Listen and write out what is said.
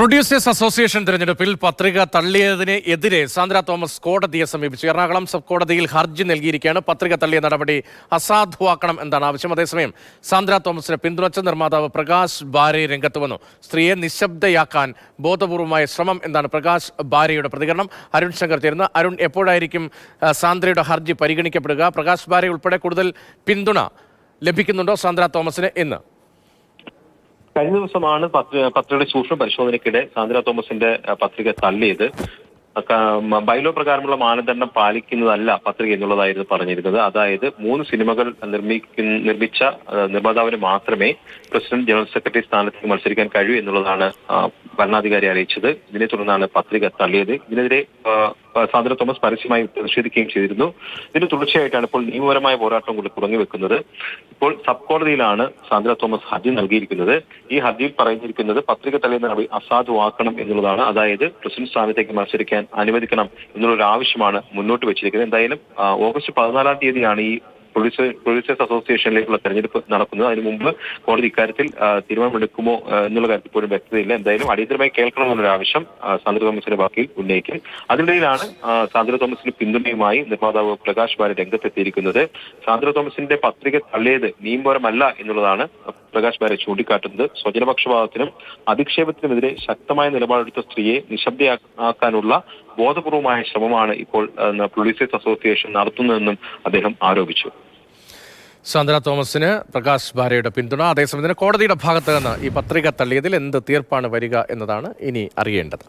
Producers association തിരഞ്ഞെടുപ്പിൽ പത്രിക തള്ളിയതിന് എതിരെ സാന്ദ്ര തോമസ് കോടതിയെ സമീപിച്ചു. എറണാകുളം സബ് കോടതിയിൽ ഹർജി നൽകിയിരിക്കുകയാണ്. പത്രിക തള്ളിയ നടപടി അസാധുവാക്കണം എന്നാണ് ആവശ്യം. അതേസമയം സാന്ദ്ര തോമസിനെ പിന്തുണച്ച നിർമ്മാതാവ് പ്രകാശ് ബാരെ രംഗത്ത് വന്നു. സ്ത്രീയെ നിശബ്ദയാക്കാൻ ബോധപൂർവമായ ശ്രമം എന്നാണ് പ്രകാശ് ബാരയുടെ പ്രതികരണം. അരുൺ ശങ്കർ ചേരുന്ന. അരുൺ, എപ്പോഴായിരിക്കും സാന്ദ്രയുടെ ഹർജി പരിഗണിക്കപ്പെടുക? പ്രകാശ് ബാരെ ഉൾപ്പെടെ കൂടുതൽ പിന്തുണ ലഭിക്കുന്നുണ്ടോ സാന്ദ്ര തോമസിന് എന്ന്? കഴിഞ്ഞ ദിവസമാണ് പത്രികയുടെ സൂക്ഷ്മ പരിശോധനയ്ക്കിടെ സാന്ദ്ര തോമസിന്റെ പത്രിക തള്ളിയത്. ബൈലോ പ്രകാരമുള്ള മാനദണ്ഡം പാലിക്കുന്നതല്ല പത്രിക എന്നുള്ളതായിരുന്നു പറഞ്ഞിരുന്നത്. അതായത് 3 സിനിമകൾ നിർമ്മിച്ച നിർമ്മാതാവിന് മാത്രമേ പ്രസിഡന്റ് ജനറൽ സെക്രട്ടറി സ്ഥാനത്തേക്ക് മത്സരിക്കാൻ കഴിയൂ എന്നുള്ളതാണ് ഭരണാധികാരി അറിയിച്ചത്. ഇതിനെ തുടർന്നാണ് പത്രിക തള്ളിയത്. ഇതിനെതിരെ സാന്ദ്ര തോമസ് പരസ്യമായി പ്രതിഷേധിക്കുകയും ചെയ്തിരുന്നു. ഇതിന് തുടർച്ചയായിട്ടാണ് ഇപ്പോൾ നിയമപരമായ പോരാട്ടം കൂടി തുടങ്ങിവെക്കുന്നത്. ഇപ്പോൾ സബ് കോടതിയിലാണ് സാന്ദ്ര തോമസ് ഹർജി നൽകിയിരിക്കുന്നത്. ഈ ഹർജിയിൽ പറഞ്ഞിരിക്കുന്നത് പത്രിക തള്ളിയ നടപടി അസാധുവാക്കണം എന്നുള്ളതാണ്. അതായത് പ്രസിഡന്റ് സ്ഥാനത്തേക്ക് മത്സരിക്കാൻ അനുവദിക്കണം എന്നുള്ളൊരു ആവശ്യമാണ് മുന്നോട്ട് വെച്ചിരിക്കുന്നത്. എന്തായാലും ഓഗസ്റ്റ് 14-ാം തീയതിയാണ് ഈ പ്രൊഡ്യൂസേഴ്സ് അസോസിയേഷനിലേക്കുള്ള തെരഞ്ഞെടുപ്പ് നടക്കുന്നത്. അതിനു മുമ്പ് കോടതി ഇക്കാര്യത്തിൽ തീരുമാനമെടുക്കുമോ എന്നുള്ള കാര്യത്തിൽ പോലും വ്യക്തതയില്ല. എന്തായാലും അടിയന്തരമായി കേൾക്കണമെന്നൊരു ആവശ്യം സാന്ദ്ര തോമസിന്റെ വാക്കിൽ ഉന്നയിക്കും. അതിനിടയിലാണ് സാന്ദ്ര തോമസിന് പിന്തുണയുമായി നിർമ്മാതാവ് പ്രകാശ് ബാര രംഗത്തെത്തിയിരിക്കുന്നത്. സാന്ദ്ര തോമസിന്റെ പത്രിക തള്ളിയത് നിയമപരമല്ല എന്നുള്ളതാണ് പ്രകാശ് ബാര ചൂണ്ടിക്കാട്ടുന്നത്. സ്വജനപക്ഷപാതത്തിനും അധിക്ഷേപത്തിനുമെതിരെ ശക്തമായ നിലപാടെടുത്ത സ്ത്രീയെ നിശബ്ദയാക്കാനുള്ള ബോധപൂർവമായ ശ്രമമാണ് ഇപ്പോൾ പ്രൊഡ്യൂസേഴ്സ് അസോസിയേഷൻ നടത്തുന്നതെന്നും അദ്ദേഹം ആരോപിച്ചു. സാന്ദ്ര തോമസിന് പ്രകാശ് ബാരയുടെ പിന്തുണ. അതേസമയം കോടതിയുടെ ഭാഗത്ത് നിന്ന് ഈ പത്രിക തള്ളിയതിൽ എന്ത് തീർപ്പാണ് വരിക എന്നതാണ് ഇനി അറിയേണ്ടത്.